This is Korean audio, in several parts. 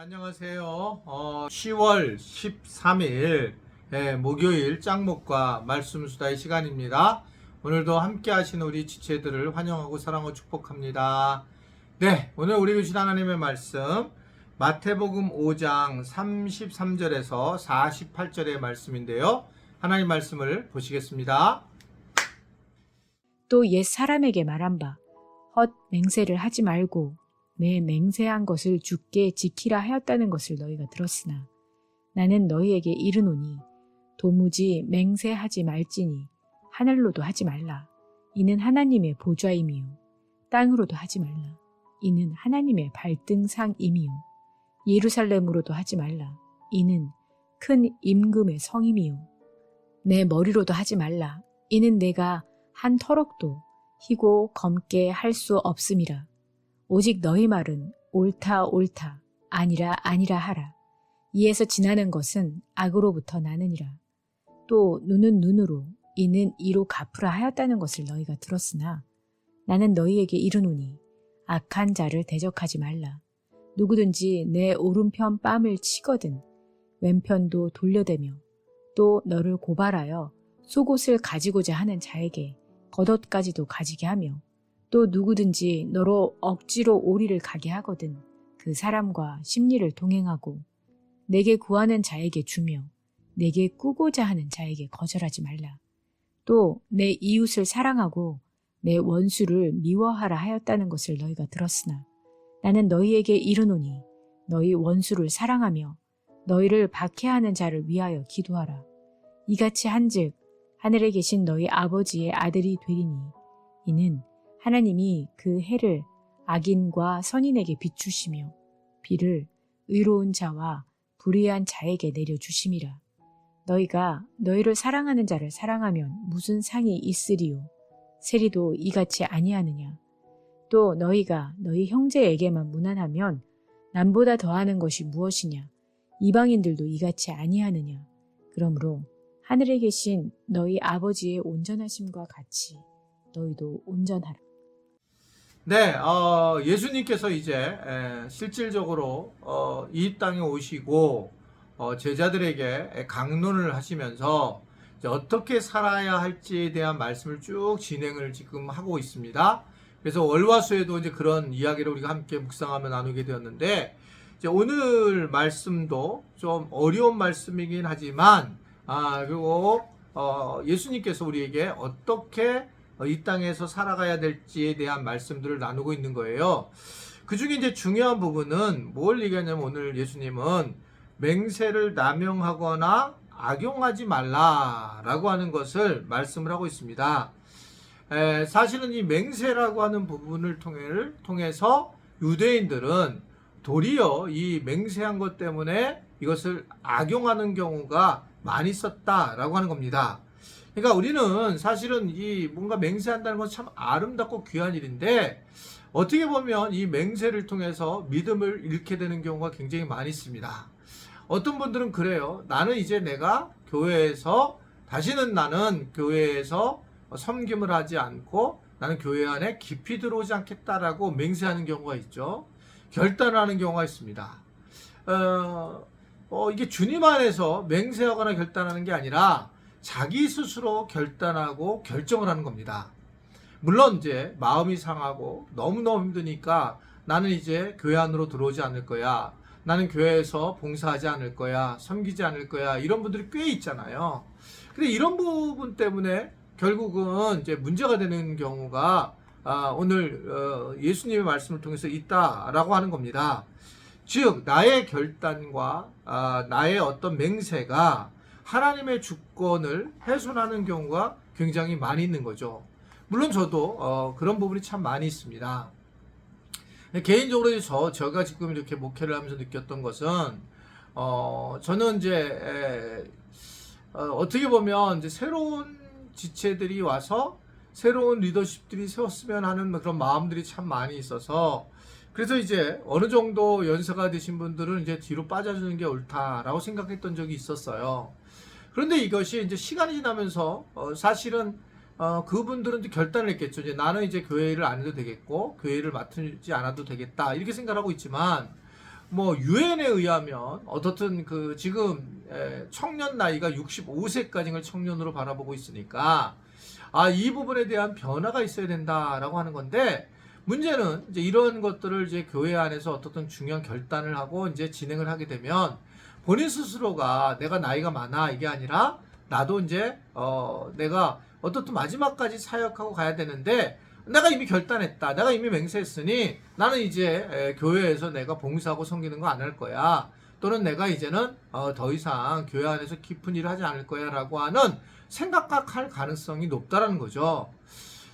안녕하세요. 10월 13일 목요일 짱목과 말씀수다의 시간입니다. 오늘도 함께 하시는 우리 지체들을 환영하고 사랑하고 축복합니다. 네, 오늘 우리 주신 하나님의 말씀 마태복음 5장 33절에서 48절의 말씀인데요. 하나님 말씀을 보시겠습니다. 또 옛 사람에게 말한 바 헛 맹세를 하지 말고 내 맹세한 것을 주께 지키라 하였다는 것을 너희가 들었으나 나는 너희에게 이르노니 도무지 맹세하지 말지니 하늘로도 하지 말라. 이는 하나님의 보좌임이요 땅으로도 하지 말라. 이는 하나님의 발등상임이요 예루살렘으로도 하지 말라. 이는 큰 임금의 성임이요 내 머리로도 하지 말라. 이는 내가 한 터럭도 희고 검게 할 수 없음이라. 오직 너희 말은 옳다 옳다 아니라 아니라 하라. 이에서 지나는 것은 악으로부터 나느니라. 또 눈은 눈으로 이는 이로 갚으라 하였다는 것을 너희가 들었으나 나는 너희에게 이르노니 악한 자를 대적하지 말라. 누구든지 내 오른편 뺨을 치거든 왼편도 돌려대며 또 너를 고발하여 속옷을 가지고자 하는 자에게 겉옷까지도 가지게 하며 또 누구든지 너로 억지로 오리를 가게 하거든 그 사람과 심리를 동행하고 내게 구하는 자에게 주며 내게 꾸고자 하는 자에게 거절하지 말라. 또 내 이웃을 사랑하고 내 원수를 미워하라 하였다는 것을 너희가 들었으나 나는 너희에게 이르노니 너희 원수를 사랑하며 너희를 박해하는 자를 위하여 기도하라. 이같이 한즉 하늘에 계신 너희 아버지의 아들이 되리니 이는 하나님이 그 해를 악인과 선인에게 비추시며 비를 의로운 자와 불의한 자에게 내려주심이라. 너희가 너희를 사랑하는 자를 사랑하면 무슨 상이 있으리요? 세리도 이같이 아니하느냐? 또 너희가 너희 형제에게만 무난하면 남보다 더하는 것이 무엇이냐? 이방인들도 이같이 아니하느냐? 그러므로 하늘에 계신 너희 아버지의 온전하심과 같이 너희도 온전하라. 네, 예수님께서 이제 실질적으로 이 땅에 오시고 제자들에게 강론을 하시면서 이제 어떻게 살아야 할지에 대한 말씀을 쭉 진행을 지금 하고 있습니다. 그래서 월화수에도 이제 그런 이야기를 우리가 함께 묵상하며 나누게 되었는데 이제 오늘 말씀도 좀 어려운 말씀이긴 하지만 그리고 예수님께서 우리에게 어떻게 이 땅에서 살아가야 될지에 대한 말씀들을 나누고 있는 거예요. 그 중에 이제 중요한 부분은 뭘 얘기하냐면 오늘 예수님은 맹세를 남용하거나 악용하지 말라라고 하는 것을 말씀을 하고 있습니다. 사실은 이 맹세라고 하는 부분을 통해서 유대인들은 도리어 이 맹세한 것 때문에 이것을 악용하는 경우가 많이 있었다라고 하는 겁니다. 그러니까 우리는 사실은 이 뭔가 맹세한다는 건 참 아름답고 귀한 일인데 어떻게 보면 이 맹세를 통해서 믿음을 잃게 되는 경우가 굉장히 많이 있습니다. 어떤 분들은 그래요. 나는 이제 내가 교회에서 다시는 나는 교회에서 섬김을 하지 않고 나는 교회 안에 깊이 들어오지 않겠다라고 맹세하는 경우가 있죠. 결단을 하는 경우가 있습니다. 이게 주님 안에서 맹세하거나 결단하는 게 아니라 자기 스스로 결단하고 결정을 하는 겁니다. 물론 이제 마음이 상하고 너무너무 힘드니까 나는 이제 교회 안으로 들어오지 않을 거야. 나는 교회에서 봉사하지 않을 거야. 섬기지 않을 거야. 이런 분들이 꽤 있잖아요. 근데 이런 부분 때문에 결국은 이제 문제가 되는 경우가 오늘 예수님의 말씀을 통해서 있다라고 하는 겁니다. 즉 나의 결단과 나의 어떤 맹세가 하나님의 주권을 훼손하는 경우가 굉장히 많이 있는 거죠. 물론 저도 그런 부분이 참 많이 있습니다. 개인적으로 제가 지금 이렇게 목회를 하면서 느꼈던 것은 저는 이제 어떻게 보면 이제 새로운 지체들이 와서 새로운 리더십들이 세웠으면 하는 그런 마음들이 참 많이 있어서 그래서 이제 어느 정도 연세가 되신 분들은 이제 뒤로 빠져주는 게 옳다라고 생각했던 적이 있었어요. 그런데 이것이 이제 시간이 지나면서 사실은 그분들은 이제 결단을 했겠죠. 이제 나는 이제 교회를 안 해도 되겠고 교회를 맡지 않아도 되겠다 이렇게 생각하고 있지만 뭐 유엔에 의하면 어떻든 그 지금 청년 나이가 65세까지를 청년으로 바라보고 있으니까 이 부분에 대한 변화가 있어야 된다라고 하는 건데, 문제는 이제 이런 것들을 이제 교회 안에서 어떻든 중요한 결단을 하고 이제 진행을 하게 되면 본인 스스로가 내가 나이가 많아 이게 아니라 나도 이제 내가 어떻든 마지막까지 사역하고 가야 되는데 내가 이미 결단했다. 내가 이미 맹세했으니 나는 이제 교회에서 내가 봉사하고 섬기는 거 안 할 거야. 또는 내가 이제는 더 이상 교회 안에서 깊은 일을 하지 않을 거야 라고 하는 생각할 가능성이 높다라는 거죠.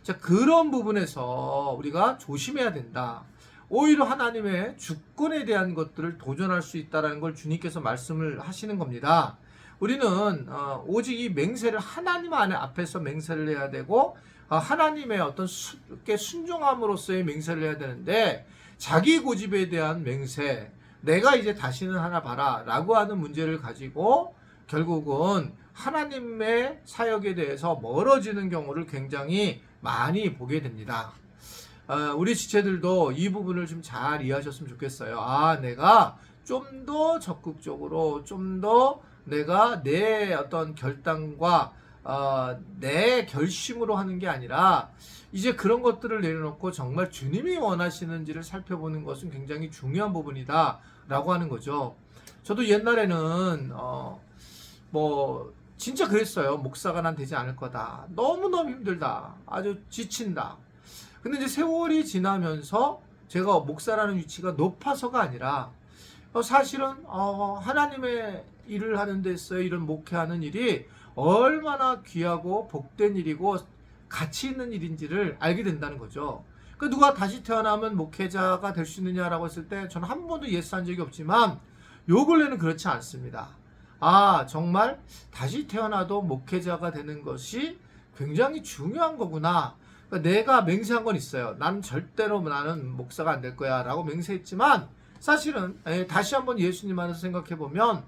자, 그런 부분에서 우리가 조심해야 된다. 오히려 하나님의 주권에 대한 것들을 도전할 수 있다는 걸 주님께서 말씀을 하시는 겁니다. 우리는 오직 이 맹세를 하나님 앞에서 맹세를 해야 되고 하나님의 어떤 순종함으로써의 맹세를 해야 되는데, 자기 고집에 대한 맹세, 내가 이제 다시는 하나 봐라 라고 하는 문제를 가지고 결국은 하나님의 사역에 대해서 멀어지는 경우를 굉장히 많이 보게 됩니다. 우리 지체들도 이 부분을 좀 잘 이해하셨으면 좋겠어요. 내가 좀 더 적극적으로, 좀 더 내가 내 어떤 결단과 내 결심으로 하는 게 아니라 이제 그런 것들을 내려놓고 정말 주님이 원하시는지를 살펴보는 것은 굉장히 중요한 부분이다 라고 하는 거죠. 저도 옛날에는 뭐 진짜 그랬어요. 목사가 난 되지 않을 거다. 너무너무 힘들다. 아주 지친다. 근데 이제 세월이 지나면서 제가 목사라는 위치가 높아서가 아니라 사실은 하나님의 일을 하는 데서 이런 목회하는 일이 얼마나 귀하고 복된 일이고 가치 있는 일인지를 알게 된다는 거죠. 그 누가 다시 태어나면 목회자가 될 수 있느냐라고 했을 때 저는 한 번도 예스한 적이 없지만 요 근래는 그렇지 않습니다. 정말 다시 태어나도 목회자가 되는 것이 굉장히 중요한 거구나. 그러니까 내가 맹세한 건 있어요. 나는 절대로 나는 목사가 안 될 거야 라고 맹세했지만 사실은 다시 한번 예수님 안에서 생각해 보면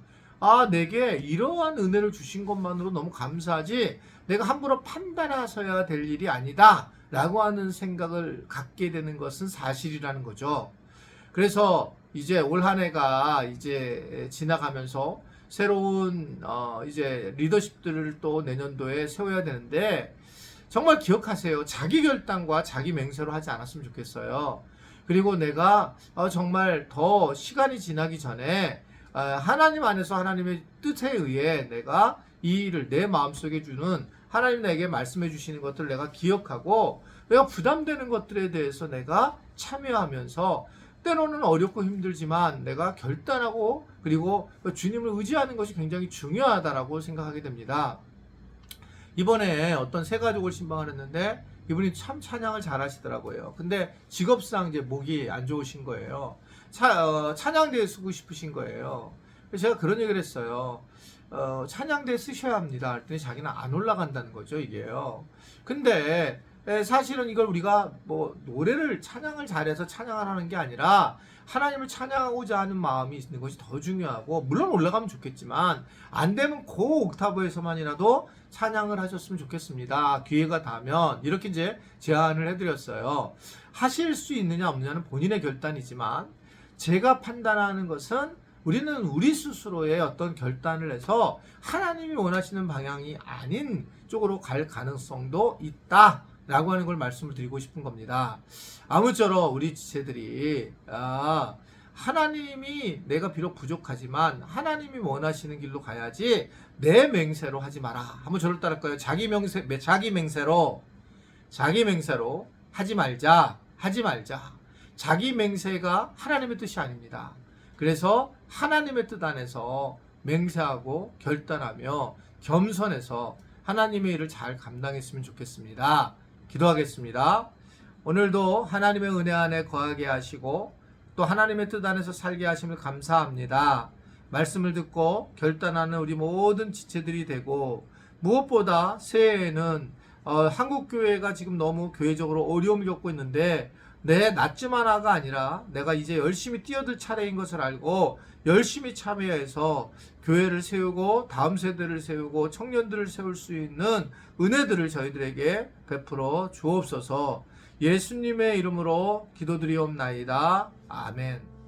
내게 이러한 은혜를 주신 것만으로 너무 감사하지 내가 함부로 판단하셔야 될 일이 아니다 라고 하는 생각을 갖게 되는 것은 사실이라는 거죠. 그래서 이제 올 한 해가 이제 지나가면서 새로운 이제 리더십들을 또 내년도에 세워야 되는데, 정말 기억하세요. 자기 결단과 자기 맹세로 하지 않았으면 좋겠어요. 그리고 내가 정말 더 시간이 지나기 전에 하나님 안에서 하나님의 뜻에 의해 내가 이 일을 내 마음속에 주는 하나님 내게 말씀해 주시는 것들을 내가 기억하고 내가 부담되는 것들에 대해서 내가 참여하면서 때로는 어렵고 힘들지만 내가 결단하고 그리고 주님을 의지하는 것이 굉장히 중요하다라고 생각하게 됩니다. 이번에 어떤 새 가족을 신방을 했는데 이분이 참 찬양을 잘 하시더라고요. 근데 직업상 이제 목이 안 좋으신 거예요. 찬양대에 쓰고 싶으신 거예요. 그래서 제가 그런 얘기를 했어요. 찬양대에 쓰셔야 합니다. 했더니 자기는 안 올라간다는 거죠, 이게요. 근데 사실은 이걸 우리가 뭐 노래를 찬양을 잘해서 찬양을 하는 게 아니라 하나님을 찬양하고자 하는 마음이 있는 것이 더 중요하고, 물론 올라가면 좋겠지만 안 되면 고 옥타브에서만이라도 찬양을 하셨으면 좋겠습니다. 기회가 닿으면 이렇게 이제 제안을 해드렸어요. 하실 수 있느냐 없느냐는 본인의 결단이지만 제가 판단하는 것은 우리는 우리 스스로의 어떤 결단을 해서 하나님이 원하시는 방향이 아닌 쪽으로 갈 가능성도 있다 라고 하는 걸 말씀을 드리고 싶은 겁니다. 아무쪼록 우리 지체들이 하나님이 내가 비록 부족하지만 하나님이 원하시는 길로 가야지 내 맹세로 하지 마라. 한번 저를 따를까요? 자기 맹세로 하지 말자. 자기 맹세가 하나님의 뜻이 아닙니다. 그래서 하나님의 뜻 안에서 맹세하고 결단하며 겸손해서 하나님의 일을 잘 감당했으면 좋겠습니다. 기도하겠습니다. 오늘도 하나님의 은혜 안에 거하게 하시고 또 하나님의 뜻 안에서 살게 하심을 감사합니다. 말씀을 듣고 결단하는 우리 모든 지체들이 되고, 무엇보다 새해에는 한국교회가 지금 너무 교회적으로 어려움을 겪고 있는데 내 낫좀 하나가 아니라 내가 이제 열심히 뛰어들 차례인 것을 알고 열심히 참여해서 교회를 세우고 다음 세대를 세우고 청년들을 세울 수 있는 은혜들을 저희들에게 베풀어 주옵소서. 예수님의 이름으로 기도드리옵나이다. 아멘.